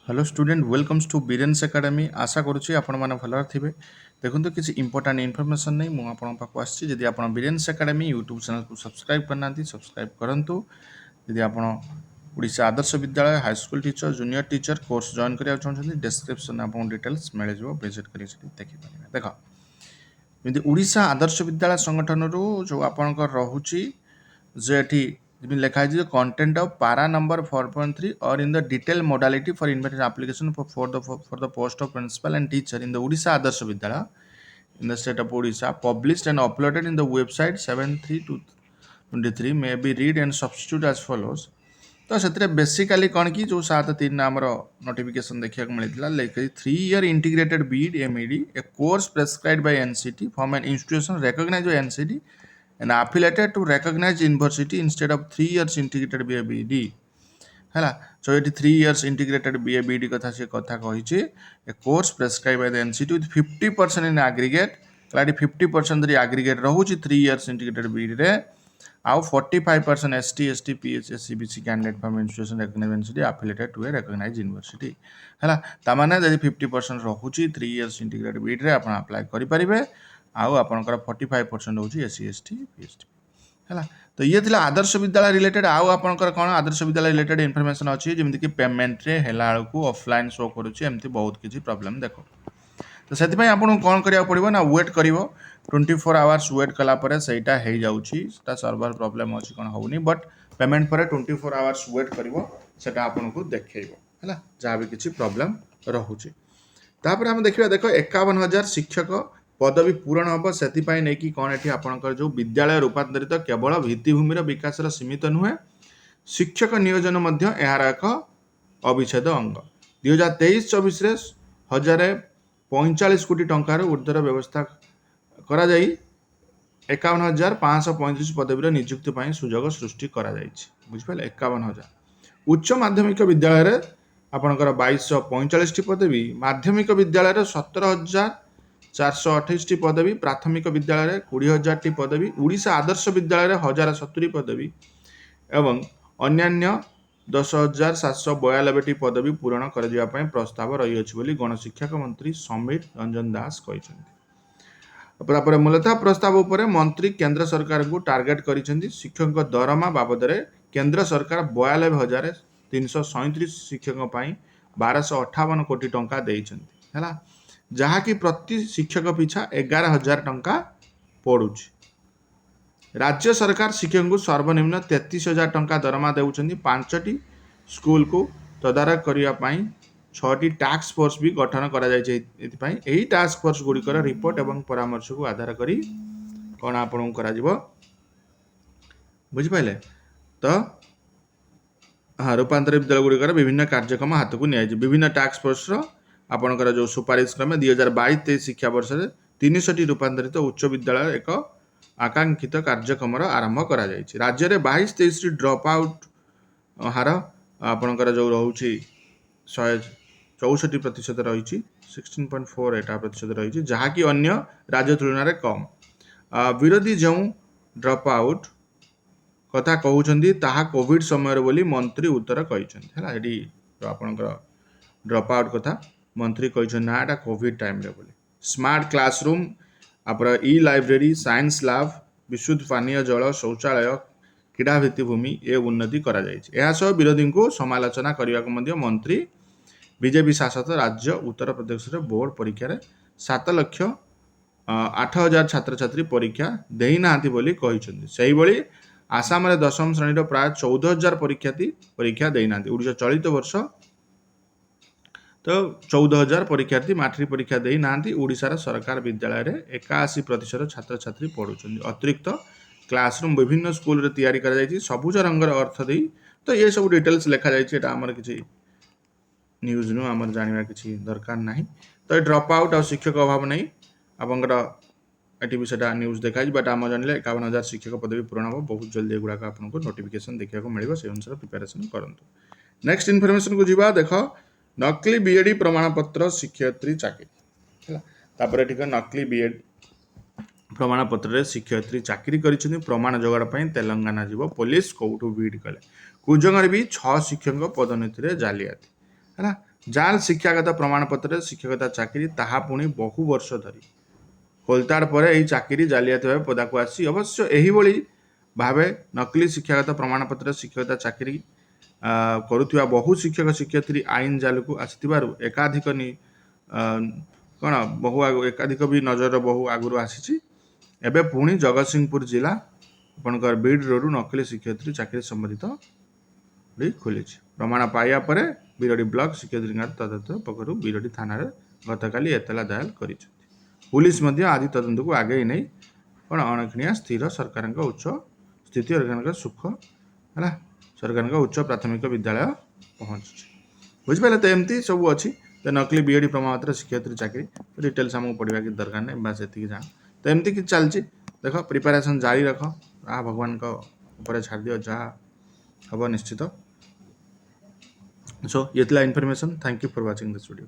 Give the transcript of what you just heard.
Hello student welcomes to Biren's academy आशा करुच्ची आपण मैंने भल थे देखो किसी इंपोर्टाट इनफर्मेशन नहीं मुझे पाक आसी आप बीरेन्स एकेडमी यूट्यूब चैनल को सब्सक्राइब करना सब्सक्राइब करूँ यदि आप ओडिशा आदर्श विद्यालय high school teacher junior teacher course join करा चाहते डिस्क्रिप्शन आपको डिटेल्स मिल विजिट कर देखिए देख जमी ओडिशा आदर्श विद्यालय संगठन जो आपंकर रोचे जो ये लिखाई कंटेंट ऑफ पारा नंबर 4.3 और in the detail modality for invitation application for the post of principal and teacher in the Odisha Adarsha Vidyalaya in the state of Odisha published and uploaded in the website 7/3/23 may be read and substitute as follows. तो से basically कौन कि जो 7/3 आमर notification देखा मिलता like 3 year integrated BEd MEd a course prescribed by NCT from an institution recognised by NCT and affiliated to recognized university instead of 3 years integrated BA/BD है सो ये 3 years integrated BA/BD कथा से कथा कही a course prescribe by the NCT with 50% in aggregate क्लाडी 50% aggregate रोचे 3 years integrated BD रे आउ 45% ST ST PH CBC candidate from institution recognized NCT affiliated to a recognized university है तामाने यदि 50% रोचे 3 years integrated BD रे आपण अप्लाई करि परिबे आउ आपनकर 45% होची एससी एसटी पीएचडी हैला। तो ये थिला आदर्श विद्यालय रिलेटेड आउ आपनकर कोन आदर्श विद्यालय रिलेटेड इन्फॉर्मेशन अछि जेमिति कि पेमेंट रे हेला को ऑफलाइन शो करूची एमति बहुत किछि प्रॉब्लम देखो। तो सेति पय आपन कोन करिया पड़िबो ना वेट करिवो 24 आवर्स वेट कला परे सेटा हे जाउची सेटा सर्वर प्रॉब्लम अछि कोन होउनी बट पेमेंट परे 24 आवर्स वेट करिवो सेटा आपन को देखैबो हैला जा भी किछि प्रॉब्लम रहुची। तापर हम देखिबा देखो 51000 शिक्षक पदवी पूरण हम से नहीं कि कौन ये आपंकर जो विद्यालय रूपांतरित केवल भित्तिभूमि विकास सीमित नुहे शिक्षक नियोजन यार एक अविच्छेद अंग 2023-24 1045 कोटी टंकार ऊर्ध्वर व्यवस्था करा 51,535 पदवी नियुक्ति सुजोग सृष्टि बुझिपारे 51,000 उच्च माध्यमिक विद्यालय आपंकर 2245 पदवी माध्यमिक विद्यालय 17,428 पदवी प्राथमिक विद्यालय 20,000 पदवी ओडिशा आदर्श विद्यालय 1,070 पदवी एवं अन्यान्य 10,792 पदवी पूरण कर प्रस्ताव रही बोली गणशिक्षक मंत्री समीर रंजन दास कहते। मूलतः प्रस्ताव उपर मंत्री केंद्र सरकार को टार्गेट करिसेंती शिक्षक दरमा बाबद केंद्र सरकार 42,337 शिक्षक 1,258 कोटी टंका देइछंती हैला जहाँकि प्रति शिक्षक पिछा 11,000 टंका पड़ुछि। राज्य सरकार शिक्षक को सर्वनिम्न 33,000 टंका दरमा देउछंती 5टी स्कूल को तदारख करने 6टी टास्क फोर्स भी गठन करा यही टास्क फोर्स गुड़िकर रिपोर्ट एवं परामर्श को आधार करी कौन आपन बुझिपारे तो हाँ रूपांतरित विद्यालय गुड़िकर विभिन्न कार्यक्रम हाथ को नि विभिन्न टास्क फोर्स आपणकर जो सुपारिश क्रमे 2022-23 शिक्षा वर्ष 300टी रूपांतरित उच्च विद्यालय एक आकांक्षित कार्यक्रम आरंभ करा राज्य में 22-23 ड्रॉप आउट हार आपणकर जो रोचे 164% रही 16.48% रही जहाँकि अन्य राज्य तुलन में कम विरोधी जो ड्रॉप आउट कथा कहते ताहा कोविड समय बोली मंत्री उत्तर कही आपणकर ड्रॉप आउट कथा मंत्री कहते ना एटा कोविड टाइम रे बोली स्मार्ट क्लासरूम आप ई लाइब्रेरी साइंस लैब विशुद्ध पानीय जल शौचालय क्रीड़ा भित्तिभूमि ए उन्नति करा सह विरोधी को समालोचना करने को मंत्री बीजेपी शासित राज्य उत्तर प्रदेश रे बोर्ड परीक्षा 7,08,000 छात्र छात्री परीक्षा देना बोली कहते आसाम रे 10म श्रेणी प्राय 14,000 परीक्षार्थी परीक्षा देना ओडिशा चलित वर्ष तो 14,000 परीक्षार्थी मैट्रिक परीक्षा दे ना ओडिशार सरकार विद्यालय रे 81% छात्र छात्री पढ़ुछन अतिरिक्त क्लासरूम विभिन्न स्कूल रे तैयारी करा जायछि सबुज रंगर अर्थ दे तो ये सब डिटेल्स लिखा जायछि एटा हमर किछि न्यूज नु हमर जानिबा किछि दरकार नाही तो ड्रॉप आउट और शिक्षक अभाव नहीं आपनकर एटी भी सेटा न्यूज देखाइ बट हम जानले 51,000 शिक्षक पदवी पूर्ण हो बहुत जल्दी एगुडा आपनको नोटिफिकेशन देखा को मिलिबो से अनुसार प्रिपरेशन करंतु। नेक्स्ट इन्फॉर्मेशन को जीवा देखो नकली बीएडी प्रमाणपत्र शिक्षयित्री चाकरी तापर ठीक नकली बीएड प्रमाणपत्र शिक्षयित्री चाकरी कर प्रमाण जोगाड़ तेलंगाना जीव पुलिस कौटू बीड कले कुजंगर भी 6 शिक्षक पदोन्नति जालियाती है जाल शिक्षागत प्रमाणपत्र शिक्षकता चाकरी ताहा पुणी बहु वर्ष धरी खोलताड़ पर यही चाकरी जालियाती भाव पदाक आसी अवश्य यही भावे नकली शिक्षागत प्रमाणपत्र शिक्षकता चाकरी करुवा बहु शिक्षक शिक्षयित्री आईन जाल को आसी एकाधिक कौन बहु एकाधिक भी नजर बहु आगु आसी एबे पुणी जगतसिंहपुर जिला आपणकर बीड रोड नकली शिक्षयित्री चाकरी संबंधित खोली प्रमाण पाइबा पर बिरडी ब्लॉक शिक्षयित्री तदंत पक्षर बिरडी थाना गतकाली एतला दायर कर पुलिस आदि तदंत को आगे नहीं कौन अणखिणिया स्थिर सरकार उच्च स्थिति सरकार सुख है सरकार उच्च प्राथमिक विद्यालय पहुँची बुझिपारे तो एमती सब अच्छी तो नकली बीएडी प्रमाणपत्र शिक्षयित्री चाकरी डिटेल्स आमको पढ़ा कि दरकार नहीं बास ये जान तो एमती कि चलती देख प्रिपेरेसन जारी रख भगवान ऊपर छाड़ दियो जहाँ हम निश्चित सो ये information thank you for watching this video.